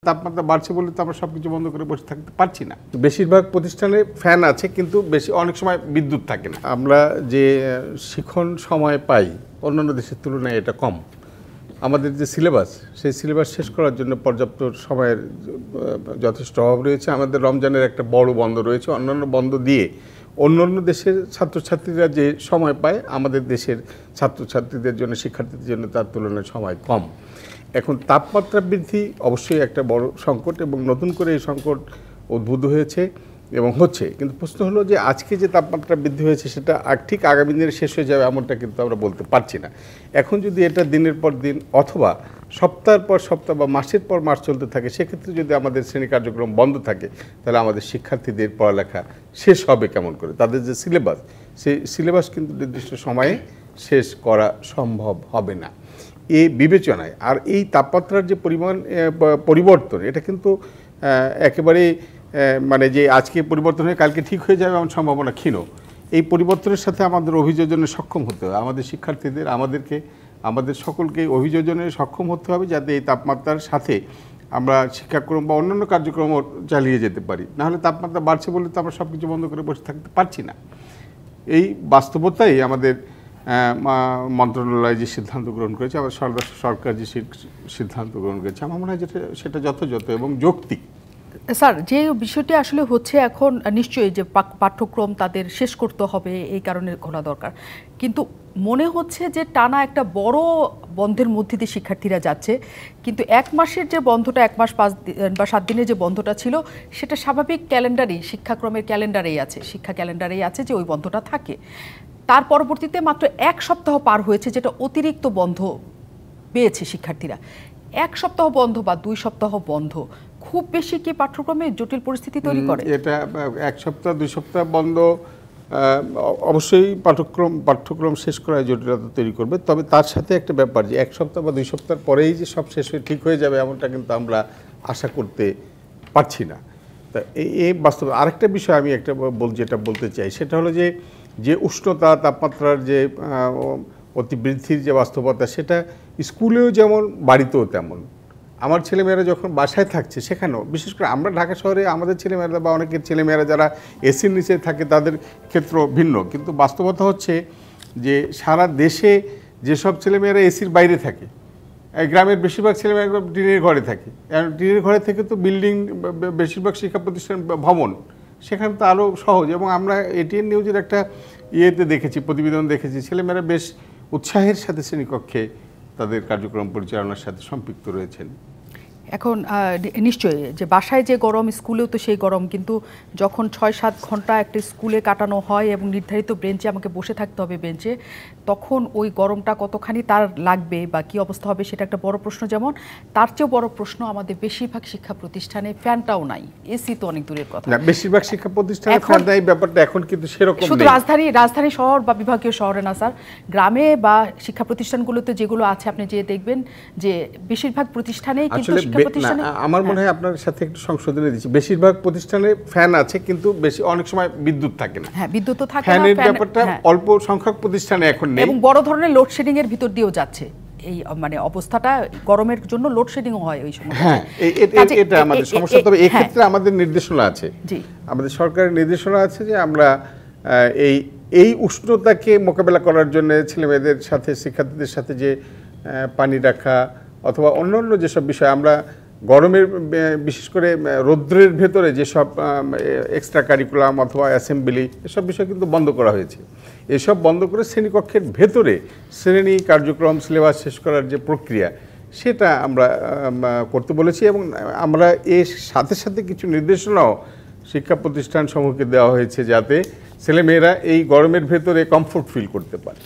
তাপমাত্রা বাড়ছে বলে তো আমরা সবকিছু বন্ধ করে বসে থাকতে পারছি না। বেশিরভাগ প্রতিষ্ঠানে ফ্যান আছে, কিন্তু অনেক সময় বিদ্যুৎ থাকে না। আমরা যে শিখন সময় পাই অন্যান্য দেশের তুলনায় এটা কম। আমাদের যে সিলেবাস, সেই সিলেবাস শেষ করার জন্য পর্যাপ্ত সময়ের যথেষ্ট অভাব রয়েছে। আমাদের রমজানের একটা বড় বন্ধ রয়েছে, অন্যান্য বন্ধ দিয়ে অন্যান্য দেশের ছাত্রছাত্রীরা যে সময় পায় আমাদের দেশের ছাত্রছাত্রীদের জন্য, শিক্ষার্থীদের জন্য তার তুলনায় সময় কম। এখন তাপমাত্রা বৃদ্ধি অবশ্যই একটা বড় সংকট, এবং নতুন করে এই সংকট উদ্ভূত হয়েছে এবং হচ্ছে। কিন্তু প্রশ্ন হলো যে আজকে যে তাপমাত্রা বৃদ্ধি হয়েছে সেটা ঠিক আগামী দিনে শেষ হয়ে যাবে এমনটা কিন্তু আমরা বলতে পারছি না। এখন যদি এটা দিনের পর দিন অথবা সপ্তাহের পর সপ্তাহ বা মাসের পর মাস চলতে থাকে, সেক্ষেত্রে যদি আমাদের শ্রেণী কার্যক্রম বন্ধ থাকে, তাহলে আমাদের শিক্ষার্থীদের পড়ালেখা শেষ হবে কেমন করে? তাদের যে সিলেবাস, সেই সিলেবাস কিন্তু নির্দিষ্ট সময়ে শেষ করা সম্ভব হবে না এই বিবেচনায়। আর এই তাপমাত্রার যে পরিবর্তন, এটা কিন্তু একেবারেই মানে যে আজকে পরিবর্তন হয়ে কালকে ঠিক হয়ে যাবে এমন সম্ভাবনা ক্ষীণ। এই পরিবর্তনের সাথে আমাদের অভিযোজনে সক্ষম হতে হবে। আমাদের শিক্ষার্থীদের, আমাদের সকলকে অভিযোজনে সক্ষম হতে হবে, যাতে এই তাপমাত্রার সাথে আমরা শিক্ষাক্রম বা অন্যান্য কার্যক্রমও চালিয়ে যেতে পারি। নাহলে তাপমাত্রা বাড়ছে বলে তো আমরা সব কিছু বন্ধ করে বসে থাকতে পারছি না। এই বাস্তবতাই আমাদের মন্ত্রণালয় যে সিদ্ধান্ত গ্রহণ করেছে, আবার সরকার যে সিদ্ধান্ত গ্রহণ করেছে, আমার মনে হয় সেটা যথাযথ এবং যৌক্তিক। স্যার, যে বিষয়টি আসলে হচ্ছে এখন নিশ্চয়ই যে পাঠ্যক্রম তাদের শেষ করতে হবে, এই কারণে করা দরকার, কিন্তু মনে হচ্ছে যে টানা একটা বড় বন্ধের মধ্যে দিয়ে শিক্ষার্থীরা যাচ্ছে, কিন্তু এক মাসের যে বন্ধটা, 1 মাস 5 দিন বা 7 দিনের যে বন্ধটা ছিল, সেটা স্বাভাবিক ক্যালেন্ডারেই, শিক্ষাক্রমের ক্যালেন্ডারেই আছে, শিক্ষা ক্যালেন্ডারেই আছে যে ওই বন্ধটা থাকে। তার পরবর্তীতে মাত্র 1 সপ্তাহ পার হয়েছে যেটা অতিরিক্ত বন্ধ পেয়েছে শিক্ষার্থীরা। 1 সপ্তাহ বন্ধ বা 2 সপ্তাহ বন্ধ খুব বেশি কি পাঠ্যক্রমে জটিল পরিস্থিতি তৈরি করে? এটা 1 সপ্তাহ 2 সপ্তাহ বন্ধ অবশ্যই পাঠ্যক্রম শেষ করায় জটিলতা তৈরি করবে। তবে তার সাথে একটা ব্যাপার, যে 1 সপ্তাহ বা 2 সপ্তাহ পরেই যে সব শেষ হয়ে ঠিক হয়ে যাবে এমনটা কিন্তু আমরা আশা করতে পারছি না। তা এই বাস্তবে আরেকটা বিষয় আমি যেটা বলতে চাই, সেটা হলো যে উষ্ণতা, তাপমাত্রার যে অতিবৃদ্ধির যে বাস্তবতা, সেটা স্কুলেও যেমন বাড়িতেও তেমন। আমার ছেলেমেয়েরা যখন বাসায় থাকছে, সেখানেও বিশেষ করে আমরা ঢাকা শহরে আমাদের ছেলেমেয়েরা বা অনেকের ছেলেমেয়েরা যারা এসির নিচে থাকে তাদের ক্ষেত্র ভিন্ন, কিন্তু বাস্তবতা হচ্ছে যে সারা দেশে যেসব ছেলেমেয়েরা এসির বাইরে থাকে, গ্রামের বেশিরভাগ ছেলেমেয়েরা টিনের ঘরে থাকে। টিনের ঘরে থেকে তো বিল্ডিং, বেশিরভাগ শিক্ষা প্রতিষ্ঠান ভবন, সেখানে তো আরও সহজ। এবং আমরা এটিএন নিউজের একটা দেখেছি, প্রতিবেদন দেখেছি, ছেলেমেয়েরা বেশ উৎসাহের সাথে শ্রেণীকক্ষে তাদের কার্যক্রম পরিচালনার সাথে সম্পৃক্ত রয়েছেন। এখন নিশ্চয়ই যে বাসায় যে গরম, স্কুলেও তো সেই গরম, কিন্তু যখন 6-7 ঘন্টা একটা স্কুলে কাটানো হয় এবং নির্ধারিত বেঞ্চে আমাকে বসে থাকতে হবে বেঞ্চে, তখন ওই গরমটা কতখানি তার লাগবে বা কী অবস্থা হবে সেটা একটা বড় প্রশ্ন। যেমন তার চেয়েও বড় প্রশ্ন, আমাদের বেশিরভাগ শিক্ষা প্রতিষ্ঠানে ফ্যানটাও নাই, এসি তো অনেক দূরের কথা। বেশিরভাগ শিক্ষা প্রতিষ্ঠানে ফ্যান নাই, ব্যাপারটা এখন কিন্তু সেরকম শুধু রাজধানী শহর বা বিভাগীয় শহরে না স্যার, গ্রামে বা শিক্ষা প্রতিষ্ঠানগুলোতে যেগুলো আছে আপনি যে দেখবেন যে বেশিরভাগ প্রতিষ্ঠানেই কিন্তু আমার মনে হয় আপনার সাথে একটু সংশোধনী দিচ্ছি, বেশিরভাগ প্রতিষ্ঠানে ফ্যান আছে, কিন্তু অনেক সময় বিদ্যুৎ থাকে না। হ্যাঁ, বিদ্যুৎ তো থাকে না, ফ্যানের ব্যাপারটা অল্প সংখ্যক প্রতিষ্ঠানে এখন নেই, এবং বড় ধরনের লোডশেডিং এর ভিতর দিয়েও যাচ্ছে। এই মানে অবস্থাটা গরমের জন্য লোডশেডিংও হয় ওই সময়। হ্যাঁ, এটা আমাদের সমস্যা। তবে এই ক্ষেত্রে আমাদের নির্দেশনা আছে, আমাদের সরকারের নির্দেশনা আছে যে আমরা এই উষ্ণতাকে মোকাবেলা করার জন্য ছেলেমেয়েদের সাথে, শিক্ষার্থীদের সাথে যে পানি রাখা অথবা অন্যান্য যেসব বিষয়, আমরা গরমের বিশেষ করে রৌদ্রের ভেতরে যেসব এক্সট্রা কারিকুলাম অথবা অ্যাসেম্বলি, এসব বিষয় কিন্তু বন্ধ করা হয়েছে। এসব বন্ধ করে শ্রেণীকক্ষের ভেতরে শ্রেণী কার্যক্রম, সিলেবাস শেষ করার যে প্রক্রিয়া, সেটা আমরা করতে বলেছি। এবং আমরা এর সাথে সাথে কিছু নির্দেশনাও শিক্ষা প্রতিষ্ঠান সমূহকে দেওয়া হয়েছে, যাতে ছেলেমেয়েরা এই গরমের ভেতরে কমফোর্ট ফিল করতে পারে।